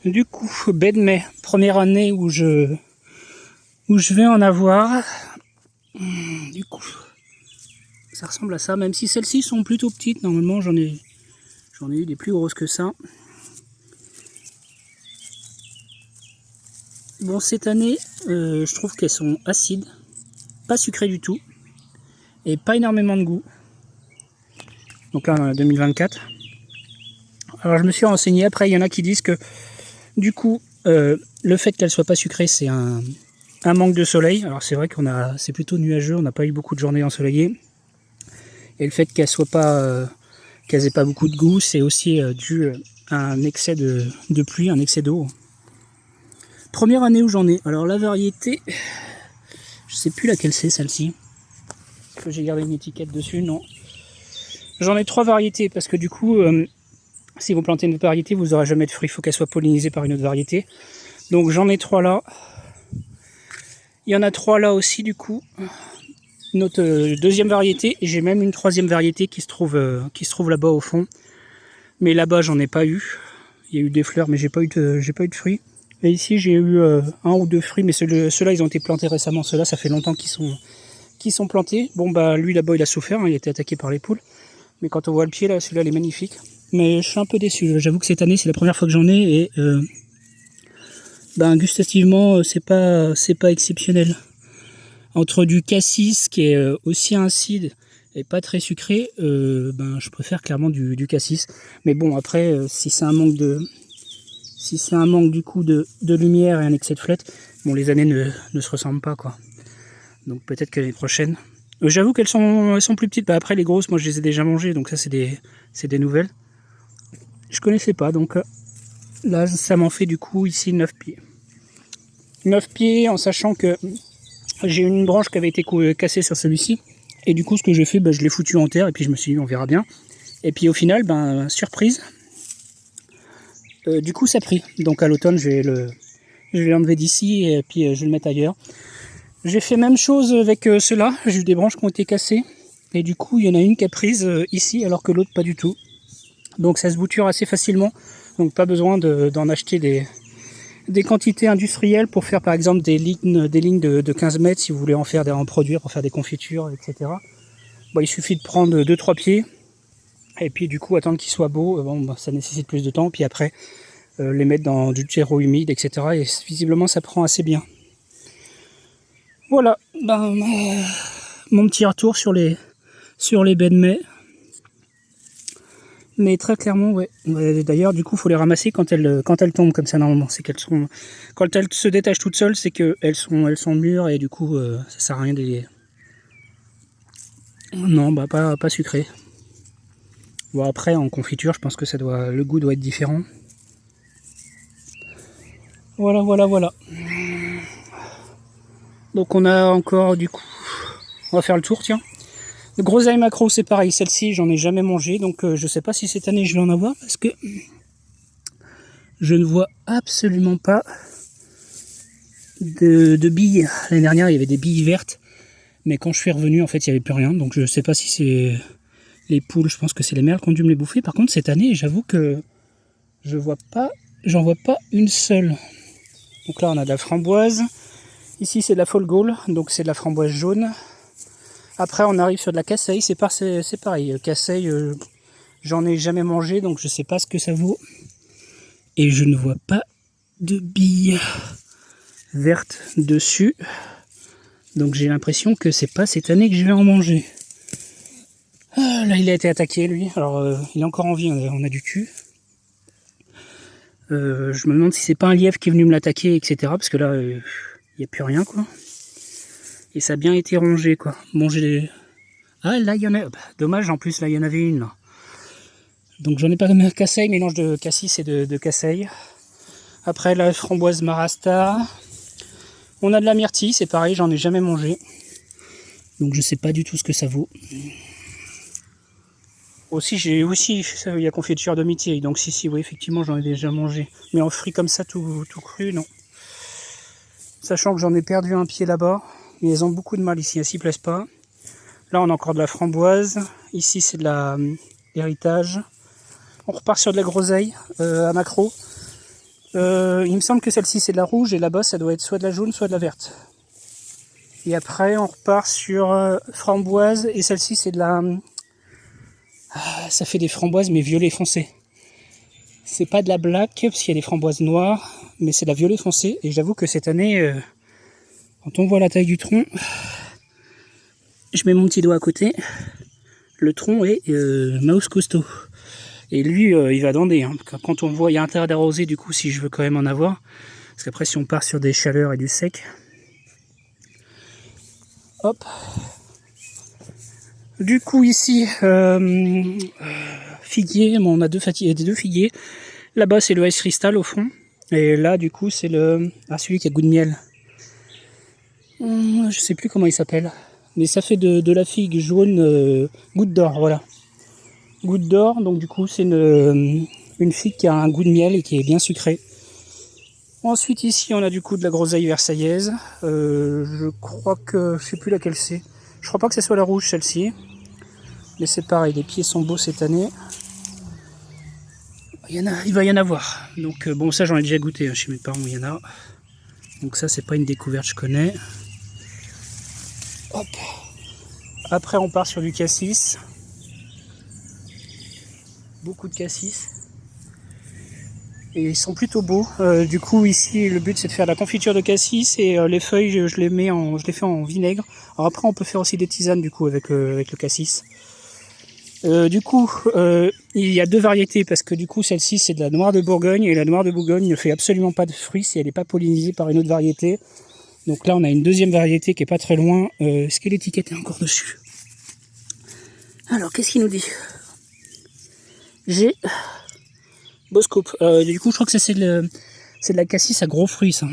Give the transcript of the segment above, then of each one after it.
Du coup, baie de mai, première année où je vais en avoir. Du coup, ça ressemble à ça, même si celles-ci sont plutôt petites. Normalement, j'en ai eu des plus grosses que ça. Bon, cette année, je trouve qu'elles sont acides, pas sucrées du tout, et pas énormément de goût. Donc là, on est en 2024. Alors, je me suis renseigné. Après, il y en a qui disent que, du coup, le fait qu'elles soient pas sucrées, c'est un manque de soleil. Alors, c'est vrai c'est plutôt nuageux. On n'a pas eu beaucoup de journées ensoleillées. Et le fait qu'elles aient pas beaucoup de goût, c'est aussi dû à un excès de pluie, un excès d'eau. Première année où j'en ai. Alors la variété, je sais plus laquelle c'est celle-ci. Est-ce que j'ai gardé une étiquette dessus? Non. J'en ai 3 variétés parce que du coup, si vous plantez une autre variété, vous n'aurez jamais de fruits. Il faut qu'elle soit pollinisée par une autre variété. Donc j'en ai 3 là. Il y en a 3 là aussi du coup. Une autre deuxième variété. Et j'ai même une troisième variété qui se trouve là-bas au fond. Mais là-bas j'en ai pas eu. Il y a eu des fleurs mais j'ai pas eu de fruits. Et ici j'ai eu 1 ou 2 fruits, mais ceux-là ils ont été plantés récemment. Ceux-là ça fait longtemps qu'ils sont plantés. Bon bah lui là-bas il a souffert, hein, il a été attaqué par les poules. Mais quand on voit le pied là, celui-là il est magnifique. Mais je suis un peu déçu. J'avoue que cette année c'est la première fois que j'en ai et gustativement c'est pas exceptionnel. Entre du cassis qui est aussi acide et pas très sucré, je préfère clairement du cassis. Mais bon après si c'est un manque du coup de lumière et un excès de flotte, bon les années ne se ressemblent pas quoi. Donc peut-être que l'année prochaine. J'avoue qu'elles sont plus petites. Après les grosses, moi je les ai déjà mangées, donc ça c'est des nouvelles. Je connaissais pas, donc là ça m'en fait du coup ici 9 pieds. 9 pieds en sachant que j'ai une branche qui avait été cassée sur celui-ci. Et du coup ce que j'ai fait, je l'ai foutu en terre et puis je me suis dit on verra bien. Et puis au final, surprise, du coup ça a pris. Donc à l'automne je vais l'enlever d'ici et puis je vais le mettre ailleurs. J'ai fait même chose avec ceux-là, j'ai eu des branches qui ont été cassées. Et du coup il y en a une qui a prise ici alors que l'autre pas du tout. Donc ça se bouture assez facilement. Donc pas besoin d'en acheter des quantités industrielles pour faire par exemple des lignes de 15 mètres si vous voulez en produire pour faire des confitures, etc. Il suffit de prendre 2-3 pieds et puis du coup attendre qu'ils soient beaux. Ça nécessite plus de temps. Puis après les mettre dans du terreau humide, etc. Et visiblement ça prend assez bien. Voilà, mon petit retour sur les baies de mai. Mais très clairement, ouais. D'ailleurs, du coup, faut les ramasser quand elles tombent comme ça normalement. C'est qu'elles sont, quand elles se détachent toutes seules, c'est qu'elles sont mûres et du coup, ça sert à rien de les. Non, pas sucré. Bon après, en confiture, je pense que le goût doit être différent. Voilà. Donc on a encore du coup, on va faire le tour, tiens. Le groseille macro, c'est pareil. Celle-ci, j'en ai jamais mangé, donc je sais pas si cette année je vais en avoir parce que je ne vois absolument pas de billes. L'année dernière, il y avait des billes vertes, mais quand je suis revenu, en fait, il n'y avait plus rien. Donc je sais pas si c'est les poules. Je pense que c'est les merles qui ont dû me les bouffer. Par contre, cette année, j'avoue que j'en vois pas une seule. Donc là, on a de la framboise. Ici, c'est de la folgole, donc c'est de la framboise jaune. Après, on arrive sur de la casseille. C'est pareil. Casseille, j'en ai jamais mangé, donc je sais pas ce que ça vaut. Et je ne vois pas de billes vertes dessus. Donc j'ai l'impression que c'est pas cette année que je vais en manger. Ah, là, il a été attaqué, lui. Alors, il est encore en vie, on a du cul. Je me demande si c'est pas un lièvre qui est venu me l'attaquer, etc. Parce que là, il n'y a plus rien, quoi. Et ça a bien été rongé, quoi. Bon, Ah, là, il y en a... dommage, en plus, là, il y en avait une, là. Donc, j'en ai pas de casseille, mélange de cassis et de casseille. Après, la framboise marasta. On a de la myrtille, c'est pareil, j'en ai jamais mangé. Donc, je sais pas du tout ce que ça vaut. Il y a confiture de myrtille, donc si, oui, effectivement, j'en ai déjà mangé. Mais en fruits comme ça, tout cru, non. Sachant que j'en ai perdu un pied là-bas, mais elles ont beaucoup de mal ici, elles s'y plaisent pas. Là, on a encore de la framboise. Ici, c'est de l'héritage. On repart sur de la groseille à macro. Il me semble que celle-ci c'est de la rouge et là-bas ça doit être soit de la jaune soit de la verte. Et après on repart sur framboise et celle-ci c'est de la... ça fait des framboises mais violet foncé. C'est pas de la black parce qu'il y a des framboises noires, mais c'est de la violet foncé. Et j'avoue que cette année, quand on voit la taille du tronc, je mets mon petit doigt à côté, le tronc est mouse costaud. Et lui, il va dander. Hein. Quand on voit, il y a intérêt d'arroser du coup si je veux quand même en avoir. Parce qu'après si on part sur des chaleurs et du sec, hop. Du coup ici, figuier, bon, on a deux figuiers. Là-bas c'est le Ice Crystal au fond. Et là du coup c'est celui qui a goût de miel. Je sais plus comment il s'appelle. Mais ça fait de la figue jaune goutte d'or, voilà. Goutte d'or, donc du coup c'est une figue qui a un goût de miel et qui est bien sucrée. Ensuite ici on a du coup de la groseille versaillaise. Je crois que, je sais plus laquelle c'est. Je crois pas que ce soit la rouge celle-ci. Mais c'est pareil, les pieds sont beaux cette année. Il va y en avoir. Donc bon, ça j'en ai déjà goûté hein, chez mes parents, il y en a. Donc ça c'est pas une découverte, je connais. Hop. Après on part sur du cassis. Beaucoup de cassis. Et ils sont plutôt beaux. Du coup ici le but c'est de faire de la confiture de cassis et les feuilles je les fais en vinaigre. Alors après on peut faire aussi des tisanes du coup avec le cassis. Du coup, il y a deux variétés parce que du coup celle-ci c'est de la noire de Bourgogne et la noire de Bourgogne ne fait absolument pas de fruits si elle n'est pas pollinisée par une autre variété. Donc là on a une deuxième variété qui est pas très loin. Est-ce que l'étiquette est encore dessus? Alors qu'est-ce qu'il nous dit? J'ai Boscope. Du coup je crois que c'est de la cassis à gros fruits ça,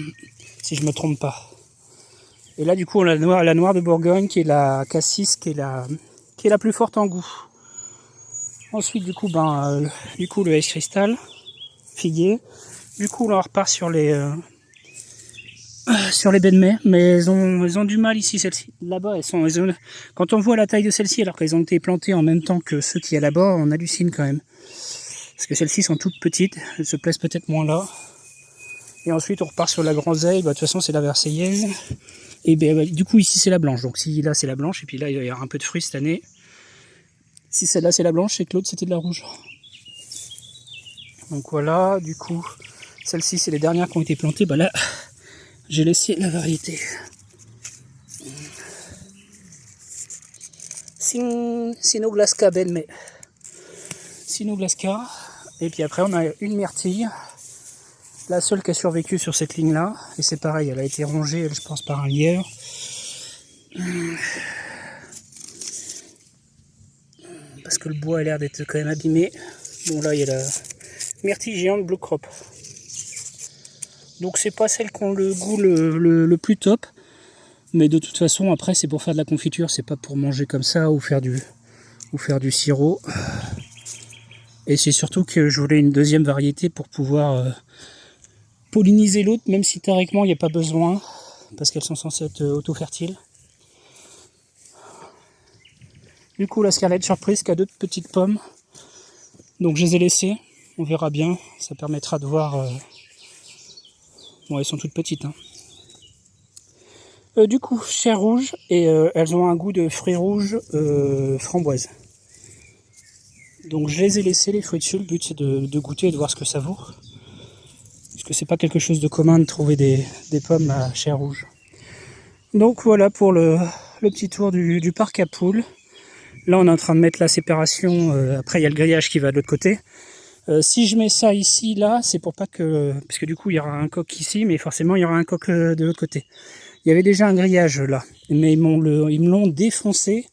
si je me trompe pas. Et là du coup on a la noire de Bourgogne qui est la cassis qui est la plus forte en goût. Ensuite, du coup, le Ice Crystal, figuier. Du coup, là, on repart sur les baies de mai, mais elles ont du mal ici, celles-ci. Là-bas, quand on voit la taille de celles-ci, alors qu'elles ont été plantées en même temps que ceux qui y a là-bas, on hallucine quand même. Parce que celles-ci sont toutes petites, elles se plaisent peut-être moins là. Et ensuite, on repart sur la groseille, de toute façon, c'est la versaillaise. Et du coup, ici, c'est la blanche. Donc, si là, c'est la blanche, et puis là, il va y avoir un peu de fruits cette année. Si celle-là c'est la blanche et que l'autre c'était de la rouge. Donc voilà, du coup, celle-ci c'est les dernières qui ont été plantées. Bah là, j'ai laissé la variété. Sinoglaska Belme. Sinoglaska. Et puis après on a une myrtille. La seule qui a survécu sur cette ligne-là. Et c'est pareil, elle a été rongée, je pense, par un lièvre. Parce que le bois a l'air d'être quand même abîmé. Bon là il y a la myrtille géante Blue Crop. Donc c'est pas celle qui ont le goût le plus top. Mais de toute façon après c'est pour faire de la confiture, c'est pas pour manger comme ça ou faire du sirop. Et c'est surtout que je voulais une deuxième variété pour pouvoir polliniser l'autre, même si théoriquement il n'y a pas besoin, parce qu'elles sont censées être auto-fertiles. Du coup, la Scarlet Surprise qui a deux petites pommes. Donc je les ai laissées. On verra bien. Ça permettra de voir... Bon, elles sont toutes petites. Hein. Du coup, chair rouge. Et elles ont un goût de fruits rouges framboise. Donc je les ai laissées, les fruits dessus. Le but c'est de goûter et de voir ce que ça vaut. Parce que c'est pas quelque chose de commun de trouver des pommes à chair rouge. Donc voilà pour le petit tour du parc à poules. Là, on est en train de mettre la séparation. Après, il y a le grillage qui va de l'autre côté. Si je mets ça ici, là, c'est pour pas que... Parce que du coup, il y aura un coq ici, mais forcément, il y aura un coq de l'autre côté. Il y avait déjà un grillage là, mais ils me l'ont défoncé.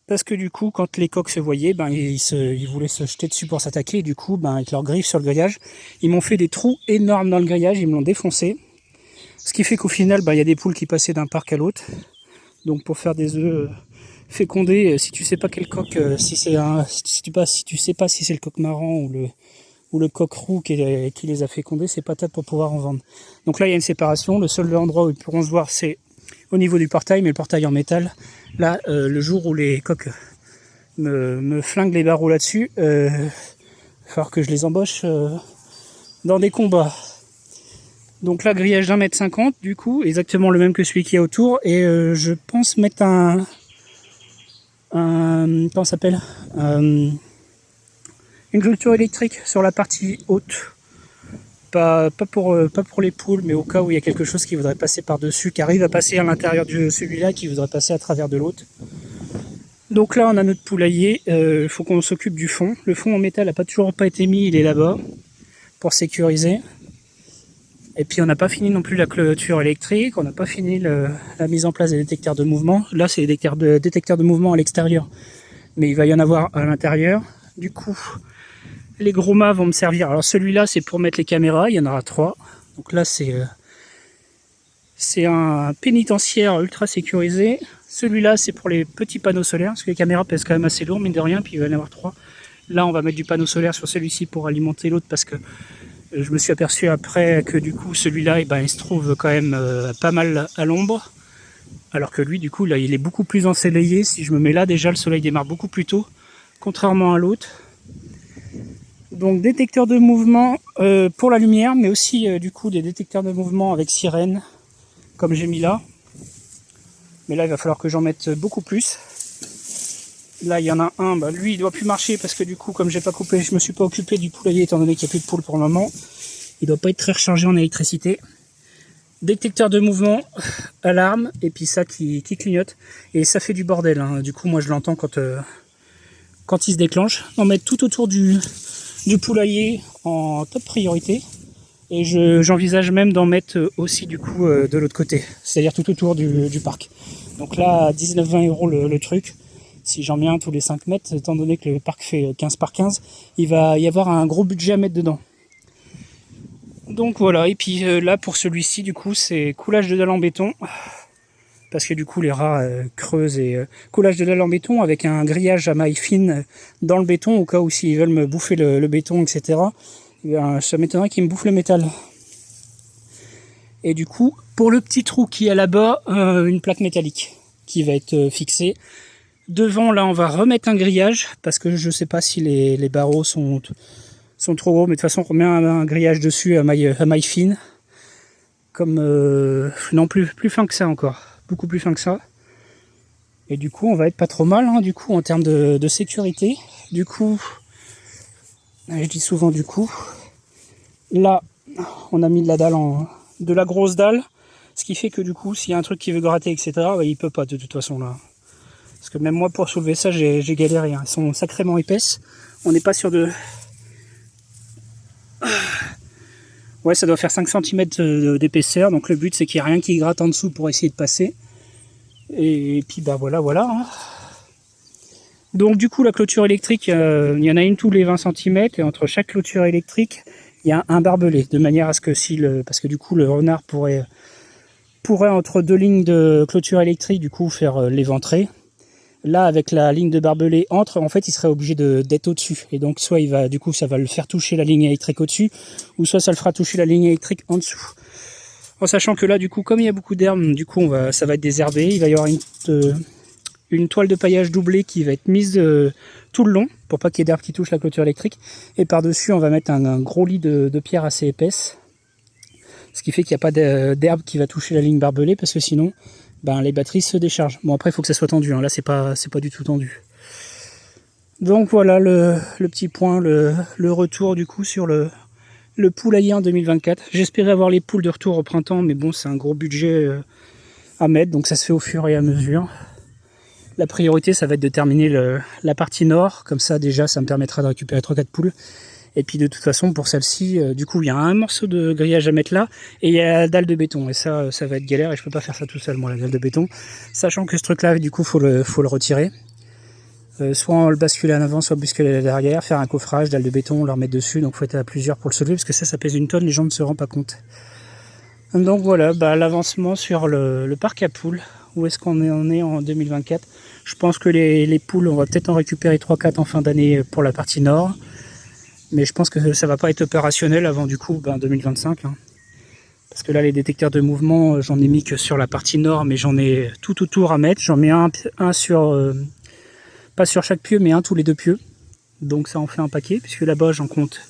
Parce que du coup, quand les coqs se voyaient, ils voulaient se jeter dessus pour s'attaquer. Et du coup, avec leurs griffes sur le grillage, ils m'ont fait des trous énormes dans le grillage. Ils me l'ont défoncé. Ce qui fait qu'au final, il y a des poules qui passaient d'un parc à l'autre. Donc pour faire des œufs... fécondés, si tu sais pas quel coq, si tu sais pas si c'est le coq marron ou le coq roux qui les a fécondés, c'est pas top pour pouvoir en vendre. Donc là il y a une séparation, le seul endroit où ils pourront se voir c'est au niveau du portail, mais le portail en métal. Là, le jour où les coqs me flinguent les barreaux là-dessus, il va falloir que je les embauche dans des combats. Donc là, grillage d'1,50 m du coup, exactement le même que celui qu'il y a autour. Et je pense mettre comment ça s'appelle, une clôture électrique sur la partie haute. Pas pour les poules, mais au cas où il y a quelque chose qui voudrait passer par-dessus, qui arrive à passer à l'intérieur de celui-là, qui voudrait passer à travers de l'autre. Donc là, on a notre poulailler. Il faut qu'on s'occupe du fond. Le fond en métal n'a toujours pas été mis, il est là-bas, pour sécuriser. Et puis on n'a pas fini non plus la clôture électrique, on n'a pas fini la mise en place des détecteurs de mouvement. Là, c'est les détecteurs de mouvement à l'extérieur, mais il va y en avoir à l'intérieur. Du coup, les gros mâts vont me servir. Alors celui-là, c'est pour mettre les caméras, il y en aura 3. Donc là, c'est un pénitentiaire ultra sécurisé. Celui-là, c'est pour les petits panneaux solaires, parce que les caméras pèsent quand même assez lourd, mine de rien, puis il va y en avoir 3. Là, on va mettre du panneau solaire sur celui-ci pour alimenter l'autre, parce que je me suis aperçu après que du coup celui-là, il se trouve quand même pas mal à l'ombre. Alors que lui, du coup, là, il est beaucoup plus ensoleillé. Si je me mets là, déjà, le soleil démarre beaucoup plus tôt, contrairement à l'autre. Donc détecteur de mouvement pour la lumière, mais aussi du coup des détecteurs de mouvement avec sirène, comme j'ai mis là. Mais là, il va falloir que j'en mette beaucoup plus. Là, il y en a un, lui, il doit plus marcher parce que du coup, comme j'ai pas coupé, je me suis pas occupé du poulailler étant donné qu'il n'y a plus de poules pour le moment. Il doit pas être très rechargé en électricité. Détecteur de mouvement, alarme, et puis ça qui clignote. Et ça fait du bordel, hein. Du coup, moi, je l'entends quand il se déclenche. On met tout autour du poulailler en top priorité. Et j'envisage même d'en mettre aussi du coup de l'autre côté, c'est-à-dire tout autour du parc. Donc là, à 19-20 € le truc. Si j'en mets un tous les 5 mètres, étant donné que le parc fait 15 par 15, il va y avoir un gros budget à mettre dedans. Donc voilà, et puis là pour celui-ci, du coup, c'est coulage de dalle en béton. Parce que du coup, les rats creusent et coulage de dalle en béton avec un grillage à maille fine dans le béton, au cas où s'ils veulent me bouffer le béton, etc. Ça m'étonnerait qu'ils me bouffent le métal. Et du coup, pour le petit trou qui est là-bas, une plaque métallique qui va être fixée. Devant, là, on va remettre un grillage, parce que je sais pas si les barreaux sont trop gros, mais de toute façon, on remet un grillage dessus à maille fine. Comme, non, plus fin que ça encore. Beaucoup plus fin que ça. Et du coup, on va être pas trop mal, hein, du coup, en termes de sécurité. Du coup, je dis souvent du coup, là, on a mis de la dalle de la grosse dalle, ce qui fait que du coup, s'il y a un truc qui veut gratter, etc., il peut pas de toute façon là. Parce que même moi, pour soulever ça, j'ai galéré. Elles sont sacrément épaisses. On n'est pas sur de... Ouais, ça doit faire 5 cm d'épaisseur. Donc le but, c'est qu'il n'y ait rien qui gratte en dessous pour essayer de passer. Et puis, voilà. Hein. Donc du coup, la clôture électrique, il y en a une tous les 20 cm. Et entre chaque clôture électrique, il y a un barbelé. De manière à ce que parce que du coup, le renard pourrait entre deux lignes de clôture électrique, du coup, faire l'éventrer. Là, avec la ligne de barbelé en fait, il serait obligé d'être au-dessus. Et donc, soit ça va le faire toucher la ligne électrique au-dessus, ou soit ça le fera toucher la ligne électrique en dessous. En sachant que là, du coup, comme il y a beaucoup d'herbes, du coup, ça va être désherbé. Il va y avoir une toile de paillage doublée qui va être mise tout le long, pour pas qu'il y ait d'herbes qui touchent la clôture électrique. Et par-dessus, on va mettre un gros lit de pierre assez épaisse. Ce qui fait qu'il n'y a pas d'herbe qui va toucher la ligne barbelée, parce que sinon... les batteries se déchargent. Bon, après, il faut que ça soit tendu. Hein. Là, c'est pas du tout tendu. Donc voilà le petit point, le retour du coup sur le poulailler en 2024. J'espérais avoir les poules de retour au printemps, mais bon, c'est un gros budget à mettre, donc ça se fait au fur et à mesure. La priorité, ça va être de terminer la partie nord. Comme ça, déjà, ça me permettra de récupérer 3-4 poules. Et puis de toute façon, pour celle-ci, du coup, il y a un morceau de grillage à mettre là, et il y a la dalle de béton. Et ça va être galère, et je peux pas faire ça tout seul, moi, la dalle de béton. Sachant que ce truc-là, du coup, faut le retirer. Soit on le bascule en avant, soit basculer à l'arrière, faire un coffrage, dalle de béton, le remettre dessus. Donc faut être à plusieurs pour le soulever, parce que ça pèse une tonne, les gens ne se rendent pas compte. Donc voilà, l'avancement sur le parc à poules. Où est-ce qu'on en est en 2024? Je pense que les poules, on va peut-être en récupérer 3-4 en fin d'année pour la partie nord. Mais je pense que ça va pas être opérationnel avant du coup 2025. Hein. Parce que là, les détecteurs de mouvement, j'en ai mis que sur la partie nord, mais j'en ai tout autour à mettre. J'en mets un sur... pas sur chaque pieu, mais un tous les 2 pieux. Donc ça en fait un paquet, puisque là-bas, j'en compte...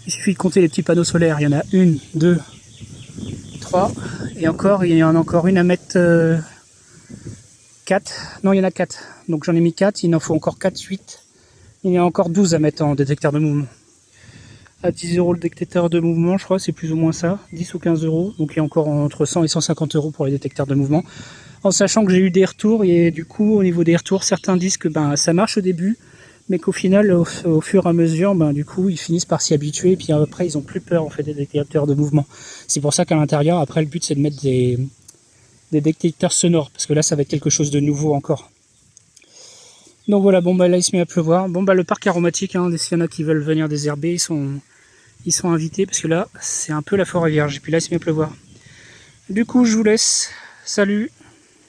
Il suffit de compter les petits panneaux solaires. Il y en a 1, 2, 3. Et encore, il y en a encore une à mettre 4. Non, il y en a 4. Donc j'en ai mis 4, il en faut encore 4, 8. Il y a encore 12 à mettre en détecteur de mouvement. À 10 € le détecteur de mouvement, je crois, c'est plus ou moins ça. 10 ou 15 €. Donc il y a encore entre 100 et 150 € pour les détecteurs de mouvement. En sachant que j'ai eu des retours, et du coup, au niveau des retours, certains disent que ça marche au début, mais qu'au final, au fur et à mesure, du coup, ils finissent par s'y habituer, et puis après, ils ont plus peur en fait des détecteurs de mouvement. C'est pour ça qu'à l'intérieur, après, le but c'est de mettre des détecteurs sonores, parce que là, ça va être quelque chose de nouveau encore. Donc voilà, là, il se met à pleuvoir. Le parc aromatique, s'il y en a qui veulent venir désherber, ils sont invités, parce que là, c'est un peu la forêt vierge. Et puis là, il se met à pleuvoir. Du coup, je vous laisse. Salut!